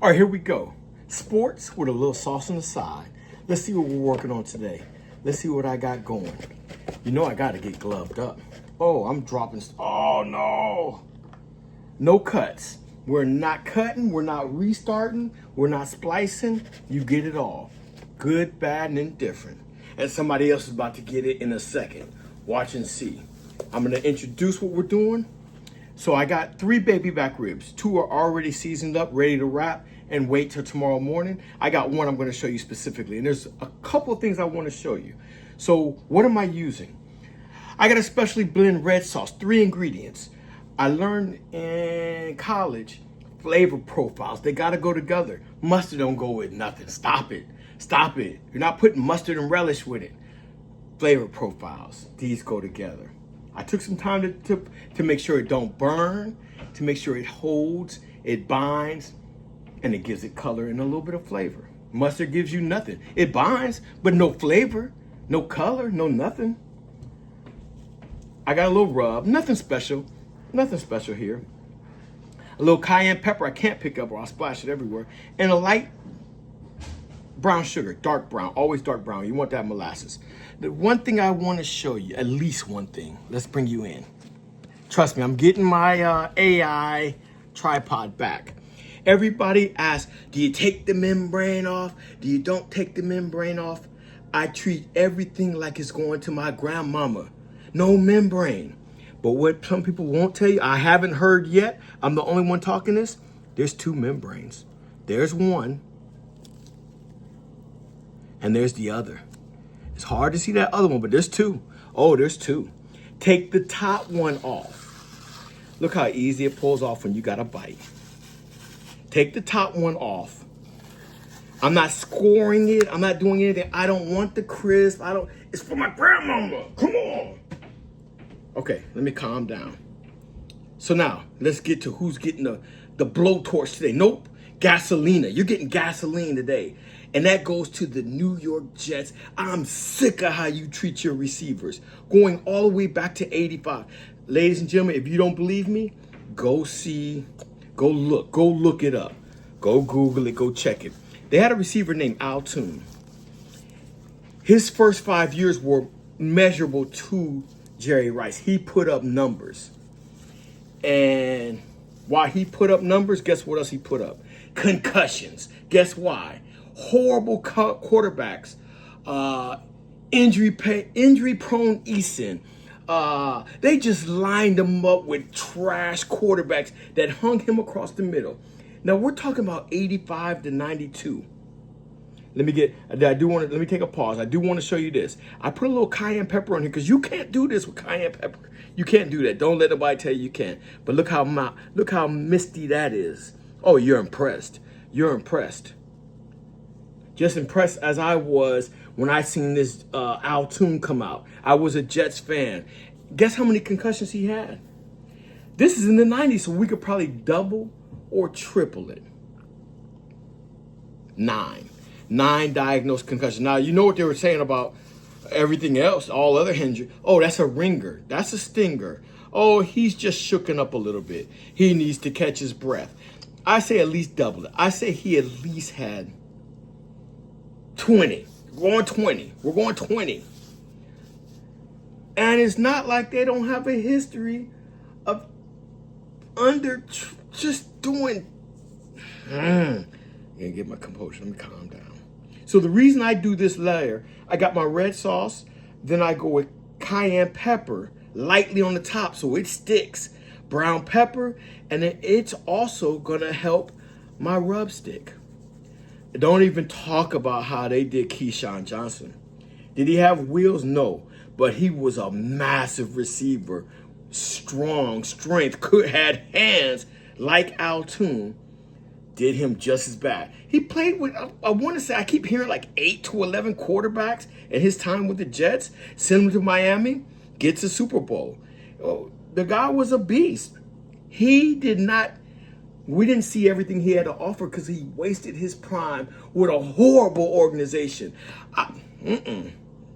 All right, here we go. Sports with a little sauce on the side. Let's see what we're working on today. Let's see what I got going. You know I got to get gloved up. Oh, I'm dropping. Oh, no. No cuts. We're not cutting. We're not restarting. We're not splicing. You get it all. Good, bad, and indifferent. And somebody else is about to get it in a second. Watch and see. I'm going to introduce what we're doing. So I got 3 baby back ribs. 2 are already seasoned up, ready to wrap and wait till tomorrow morning. I got 1 I'm going to show you specifically. And there's a couple of things I want to show you. So what am I using? I got a specially blend red sauce, 3 ingredients. I learned in college flavor profiles. They got to go together. Mustard don't go with nothing. Stop it. Stop it. You're not putting mustard and relish with it. Flavor profiles. These go together. I took some time to make sure it don't burn, to make sure it holds, it binds, and it gives it color and a little bit of flavor. Mustard gives you nothing. It binds, but no flavor, no color, no nothing. I got a little rub, nothing special here. A little cayenne pepper I can't pick up or I'll splash it everywhere. And a light brown sugar, dark brown, always dark brown. You want that molasses. The one thing I want to show you, at least one thing, let's bring you in. Trust me, I'm getting my AI tripod back. Everybody asks, do you take the membrane off? Do you don't take the membrane off? I treat everything like it's going to my grandmama. No membrane. But what some people won't tell you, I haven't heard yet, I'm the only one talking this, there's 2 membranes. There's one, and there's the other. It's hard to see that other one, but there's 2. Oh, there's 2. Take the top one off. Look how easy it pulls off when you got a bite. Take the top one off. I'm not scoring it. I'm not doing anything. I don't want the crisp. It's for my grandmama. Come on. Okay, let me calm down. So now, let's get to who's getting the blowtorch today. Nope, Gasolina. You're getting gasoline today. And that goes to the New York Jets. I'm sick of how you treat your receivers. Going all the way back to 85. Ladies and gentlemen, if you don't believe me, go look it up. Go Google it, go check it. They had a receiver named Al Toon. His first 5 years were measurable to Jerry Rice. He put up numbers. And while he put up numbers, guess what else he put up? Concussions. Guess why? Horrible quarterbacks, injury-prone Eason. They just lined him up with trash quarterbacks that hung him across the middle. Now we're talking about 85 to 92. Let me take a pause. I do want to show you this. I put a little cayenne pepper on here because you can't do this with cayenne pepper. You can't do that. Don't let nobody tell you can. But look how misty that is. Oh, you're impressed. You're impressed. Just impressed as I was when I seen this Al Toon come out. I was a Jets fan. Guess how many concussions he had? This is in the 90s, so we could probably double or triple it. 9 diagnosed concussions. Now, you know what they were saying about everything else, all other injuries. Oh, that's a ringer. That's a stinger. Oh, he's just shooken up a little bit. He needs to catch his breath. I say at least double it. I say he at least had 20. We're going 20. We're going 20. And it's not like they don't have a history of just doing. I'm gonna get my composure. Let me calm down. So the reason I do this layer, I got my red sauce, then I go with cayenne pepper lightly on the top so it sticks. Brown pepper, and then it's also gonna help my rub stick. Don't even talk about how they did Keyshawn Johnson. Did he have wheels? No. But he was a massive receiver. Strong, strength, had hands like Al Toon. Did him just as bad. He played with, I want to say, I keep hearing like 8 to 11 quarterbacks in his time with the Jets. Send him to Miami, gets a Super Bowl. Oh, the guy was a beast. We didn't see everything he had to offer because he wasted his prime with a horrible organization.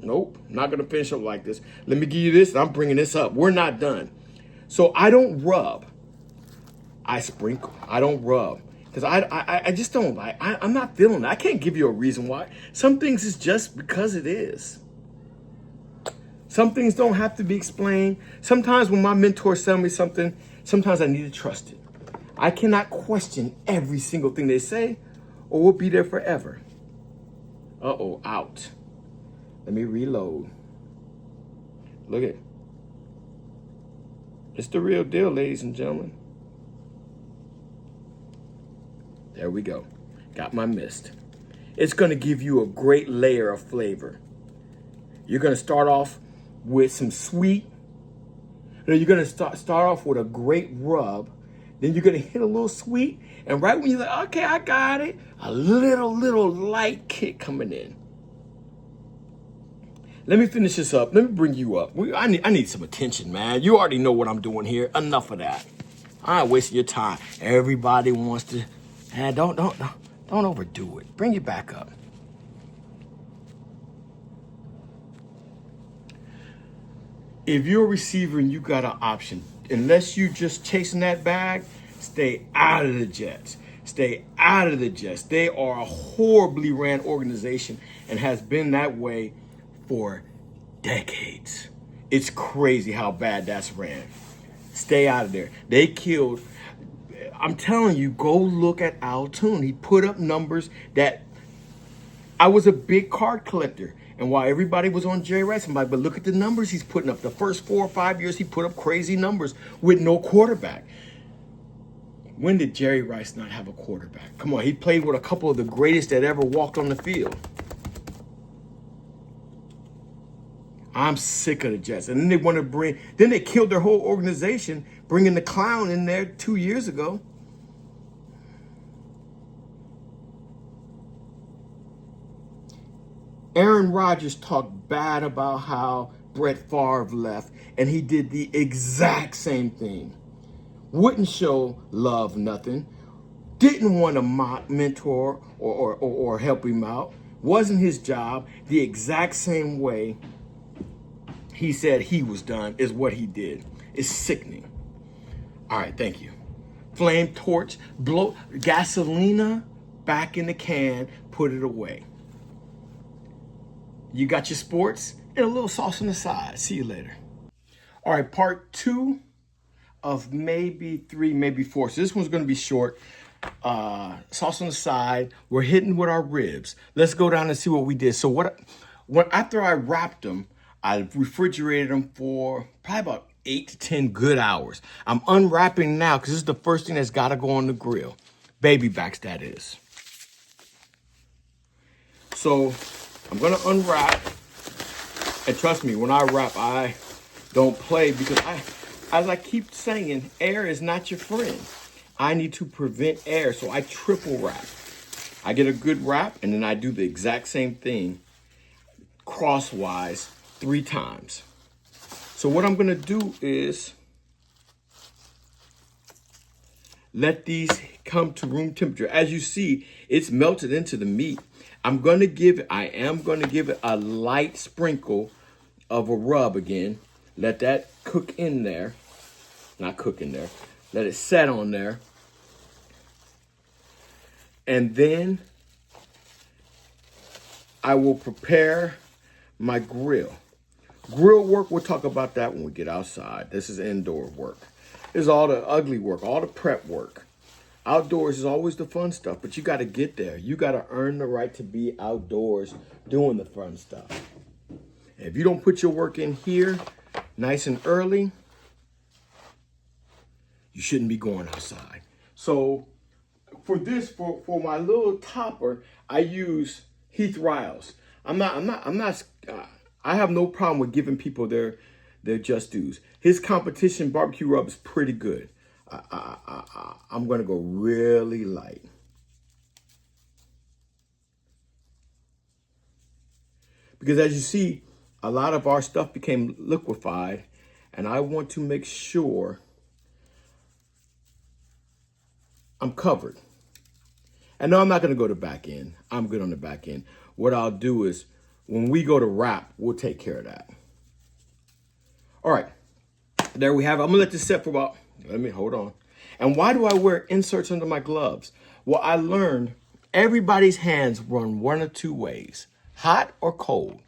Nope, not going to finish up like this. Let me give you this. I'm bringing this up. We're not done. So I don't rub. I sprinkle. I don't rub. Because I just don't like, I'm not feeling it. I can't give you a reason why. Some things is just because it is. Some things don't have to be explained. Sometimes when my mentors tell me something, sometimes I need to trust it. I cannot question every single thing they say or we'll be there forever. Uh-oh, out. Let me reload. Look at it. It's the real deal, ladies and gentlemen. There we go. Got my mist. It's going to give you a great layer of flavor. You're going to start off with some sweet. You're going to start off with a great rub. Then you're going to hit a little sweet. And right when you're like, okay, I got it, a little light kick coming in. Let me finish this up. Let me bring you up. I need some attention, man. You already know what I'm doing here. Enough of that. I ain't wasting your time. Everybody wants to. Don't overdo it. Bring it back up. If you're a receiver and you got an option, unless you just chasing that bag, stay out of the Jets. Stay out of the Jets. They are a horribly ran organization and has been that way for decades. It's crazy how bad that's ran. Stay out of there. They killed. I'm telling you, go look at Al Toon. He put up numbers that I was a big card collector. And while everybody was on Jerry Rice, I'm like, but look at the numbers he's putting up. The first 4 or 5 years, he put up crazy numbers with no quarterback. When did Jerry Rice not have a quarterback? Come on, he played with a couple of the greatest that ever walked on the field. I'm sick of the Jets. And then they want to then they killed their whole organization, bringing the clown in there 2 years ago. Aaron Rodgers talked bad about how Brett Favre left, and he did the exact same thing. Wouldn't show love, nothing. Didn't want to mentor or help him out. Wasn't his job. The exact same way he said he was done is what he did. It's sickening. All right, thank you. Flame torch, blow, gasolina back in the can, put it away. You got your sports and a little sauce on the side. See you later. All right, part 2 of maybe 3, maybe 4. So this one's going to be short. Sauce on the side. We're hitting with our ribs. Let's go down and see what we did. So after I wrapped them, I refrigerated them for probably about 8 to 10 good hours. I'm unwrapping now because this is the first thing that's got to go on the grill. Baby backs, that is. So I'm going to unwrap. And trust me, when I wrap, I don't play because as I keep saying, air is not your friend. I need to prevent air, so I triple wrap. I get a good wrap, and then I do the exact same thing crosswise 3 times. So what I'm going to do is let these come to room temperature. As you see, it's melted into the meat. I am going to give it a light sprinkle of a rub again. Let that cook in there. Not cook in there. Let it set on there. And then I will prepare my grill. Grill work, we'll talk about that when we get outside. This is indoor work. This is all the ugly work, all the prep work. Outdoors is always the fun stuff, but you got to get there. You got to earn the right to be outdoors doing the fun stuff. And if you don't put your work in here nice and early, you shouldn't be going outside. So for this, for my little topper, I use Heath Riles. I have no problem with giving people their just dues. His competition barbecue rub is pretty good. I'm going to go really light. Because as you see, a lot of our stuff became liquefied, and I want to make sure I'm covered. And no, I'm not going to go to back end. I'm good on the back end. What I'll do is when we go to wrap, we'll take care of that. All right. There we have it. I'm going to let this set for about, hold on. And why do I wear inserts under my gloves? Well, I learned everybody's hands run one of two ways, hot or cold.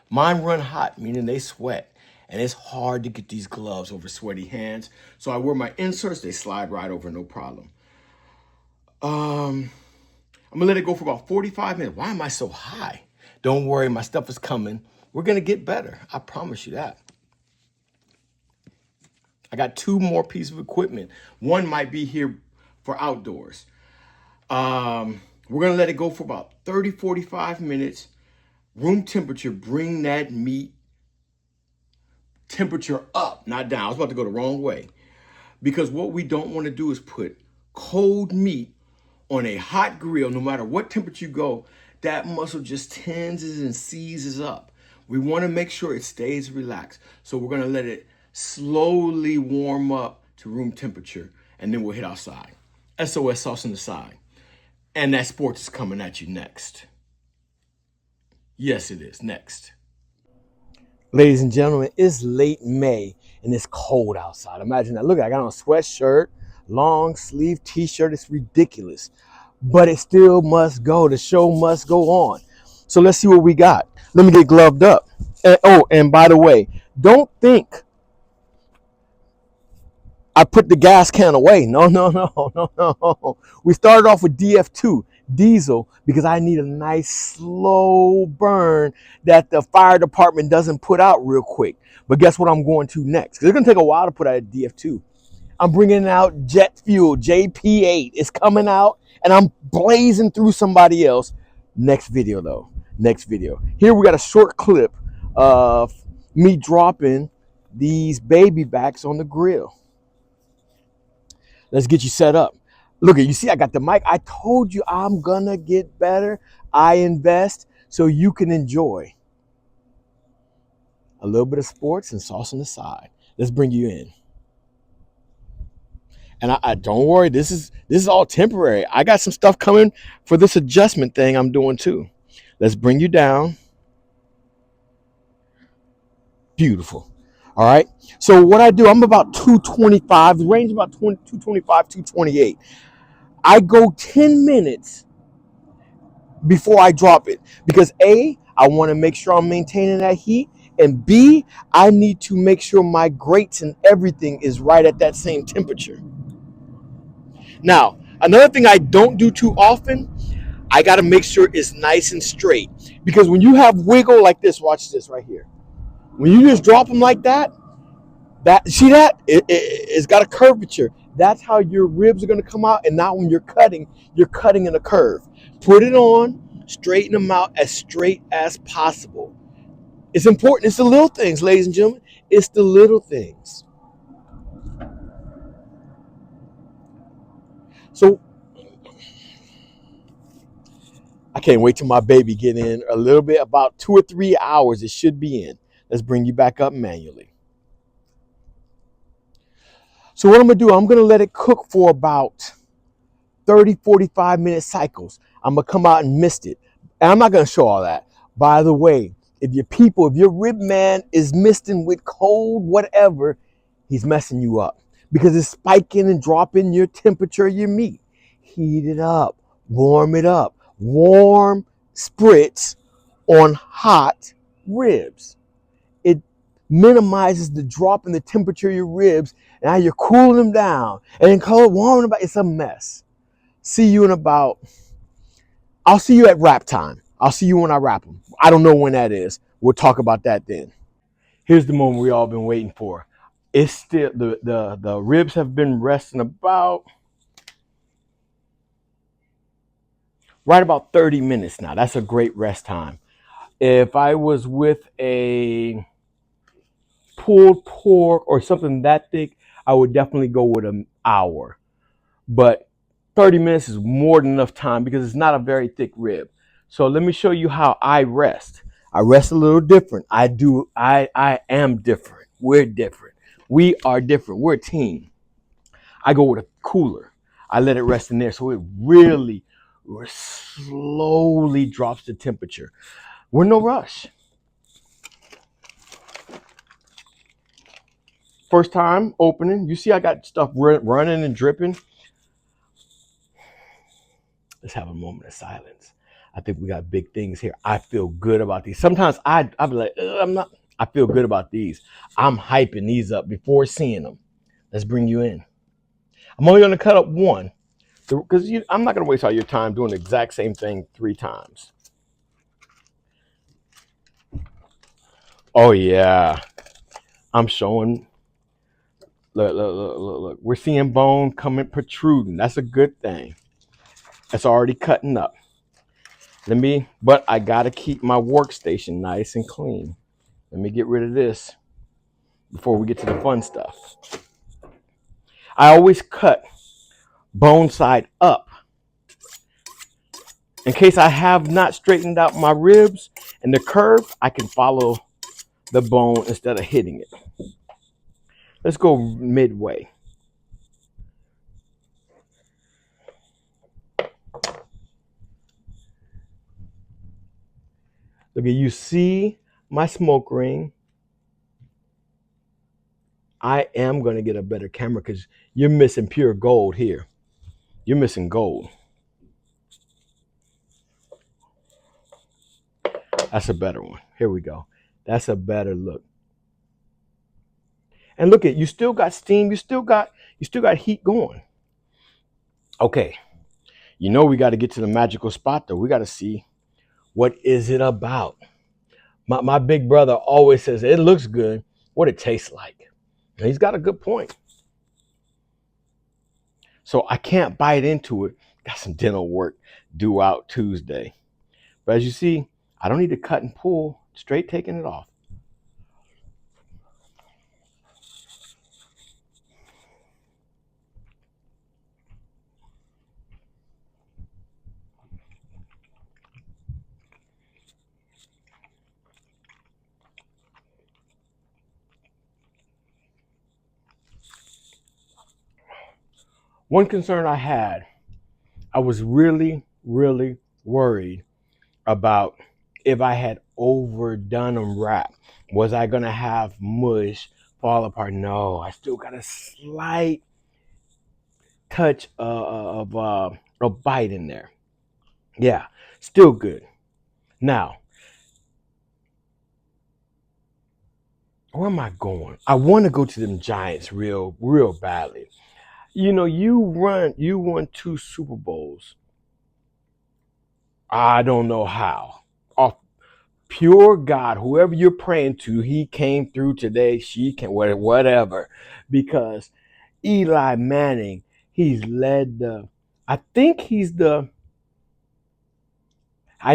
Mine run hot, meaning they sweat. And it's hard to get these gloves over sweaty hands. So I wear my inserts, they slide right over, no problem. I'm gonna let it go for about 45 minutes. Why am I so high? Don't worry, my stuff is coming. We're gonna get better. I promise you that. I got 2 more pieces of equipment. One might be here for outdoors. We're gonna let it go for about 30, 45 minutes. Room temperature, bring that meat temperature up, not down. I was about to go the wrong way. Because what we don't want to do is put cold meat on a hot grill. No matter what temperature you go, that muscle just tenses and seizes up. We want to make sure it stays relaxed. So we're going to let it slowly warm up to room temperature, and then we'll hit outside. SOS sauce on the side. And that sports is coming at you next. Yes, it is. Next. Ladies and gentlemen, it's late May and it's cold outside. Imagine that. Look, I got on a sweatshirt, long sleeve t-shirt. It's ridiculous, but it still must go. The show must go on. So let's see what we got. Let me get gloved up. And by the way, don't think I put the gas can away. No, no, no, no, no. We started off with DF2, diesel, because I need a nice slow burn that the fire department doesn't put out real quick. But guess what I'm going to next? It's going to take a while to put out a DF2. I'm bringing out jet fuel, JP8. It's coming out, and I'm blazing through somebody else. Next video, though. Next video. Here we got a short clip of me dropping these baby backs on the grill. Let's get you set up. Look, you see, I got the mic. I told you I'm gonna get better. I invest so you can enjoy a little bit of sports and sauce on the side. Let's bring you in. And I don't worry, this is all temporary. I got some stuff coming for this adjustment thing I'm doing too. Let's bring you down. Beautiful. All right. So what I do, I'm about 225, the range about 225, 228. I go 10 minutes before I drop it because A, I want to make sure I'm maintaining that heat, and B, I need to make sure my grates and everything is right at that same temperature. Now, another thing I don't do too often, I got to make sure it's nice and straight, because when you have wiggle like this, watch this right here. When you just drop them like that, see that? It's got a curvature. That's how your ribs are going to come out, and not when you're cutting in a curve. Put it on, straighten them out as straight as possible. It's important. It's the little things, ladies and gentlemen. It's the little things. So I can't wait till my baby get in a little bit, about 2 or 3 hours. It should be in. Let's bring you back up manually. So what I'm going to do, I'm going to let it cook for about 30, 45 minute cycles. I'm going to come out and mist it. And I'm not going to show all that. By the way, if your rib man is misting with cold whatever, he's messing you up because it's spiking and dropping your temperature of your meat. Heat it up, warm it up. Warm spritz on hot ribs. It minimizes the drop in the temperature of your ribs. And now you're cooling them down and then warming them back. It's a mess. I'll see you at wrap time. I'll see you when I wrap them. I don't know when that is. We'll talk about that then. Here's the moment we all been waiting for. It's still, the ribs have been resting about 30 minutes now. That's a great rest time. If I was with a pulled pork or something that thick, I would definitely go with an hour. But 30 minutes is more than enough time because it's not a very thick rib. So let me show you how I rest. I rest a little different. I am different. We're different. We are different. We're a team. I go with a cooler. I let it rest in there so it really slowly drops the temperature. We're in no rush. First time opening. You see I got stuff running and dripping. Let's have a moment of silence. I think we got big things here. I feel good about these. Sometimes I'll be like, I'm not. I feel good about these. I'm hyping these up before seeing them. Let's bring you in. I'm only going to cut up one because I'm not going to waste all your time doing the exact same thing 3 times. Oh yeah, I'm showing. Look. We're seeing bone coming protruding. That's a good thing. That's already cutting up. But I gotta keep my workstation nice and clean. Let me get rid of this before we get to the fun stuff. I always cut bone side up in case I have not straightened out my ribs and the curve. I can follow the bone instead of hitting it. Let's go midway. Look, you see my smoke ring. I am going to get a better camera because you're missing pure gold here. You're missing gold. That's a better one. Here we go. That's a better look. And look at, you still got steam. You still got heat going. Okay. You know we got to get to the magical spot though. We got to see what is it about. My big brother always says it looks good. What it tastes like. And he's got a good point. So I can't bite into it. Got some dental work due out Tuesday. But as you see, I don't need to cut and pull. Straight taking it off. One concern I had, I was really, really worried about if I had overdone them wrap. Was I going to have mush fall apart? No, I still got a slight touch of a bite in there. Yeah, still good. Now, where am I going? I want to go to them Giants real badly. You know, you won 2 Super Bowls. I don't know how. Off pure God, whoever you're praying to, he came through today. She can whatever, because Eli Manning, he's led the. I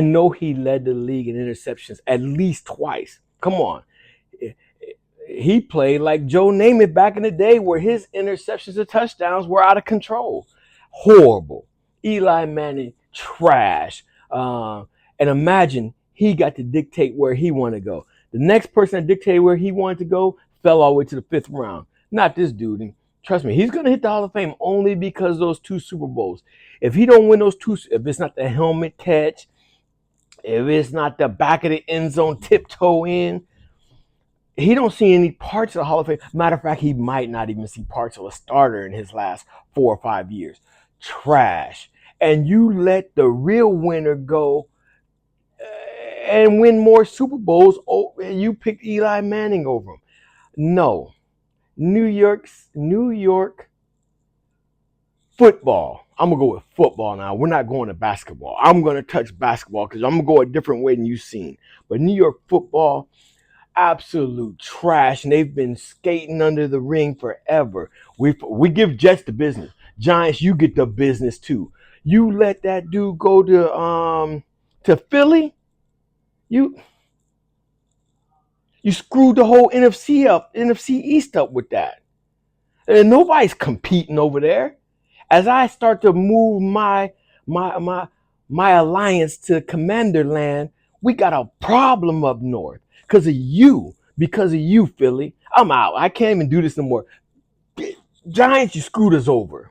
know he led the league in interceptions at least twice. Come on. He played like Joe Namath back in the day where his interceptions and touchdowns were out of control. Horrible. Eli Manning, trash. And imagine he got to dictate where he wanted to go. The next person that dictated where he wanted to go fell all the way to the 5th round. Not this dude. And trust me, he's going to hit the Hall of Fame only because those 2 Super Bowls. If he don't win those 2, if it's not the helmet catch, if it's not the back of the end zone tiptoe in, he don't see any parts of the Hall of Fame. Matter of fact, he might not even see parts of a starter in his last 4 or 5 years. Trash. And you let the real winner go and win more Super Bowls. Oh, and you picked Eli Manning over him. No. New York football. I'm going to go with football now. We're not going to basketball. I'm going to touch basketball because I'm going to go a different way than you've seen. But New York football, absolute trash, and they've been skating under the ring forever. We give Jets the business. Giants, you get the business too. You let that dude go to Philly, you screwed the whole NFC East up with that. And nobody's competing over there. As I start to move my alliance to Commander Land, we got a problem up north. Because of you, Philly. I'm out. I can't even do this no more. Giants, you screwed us over.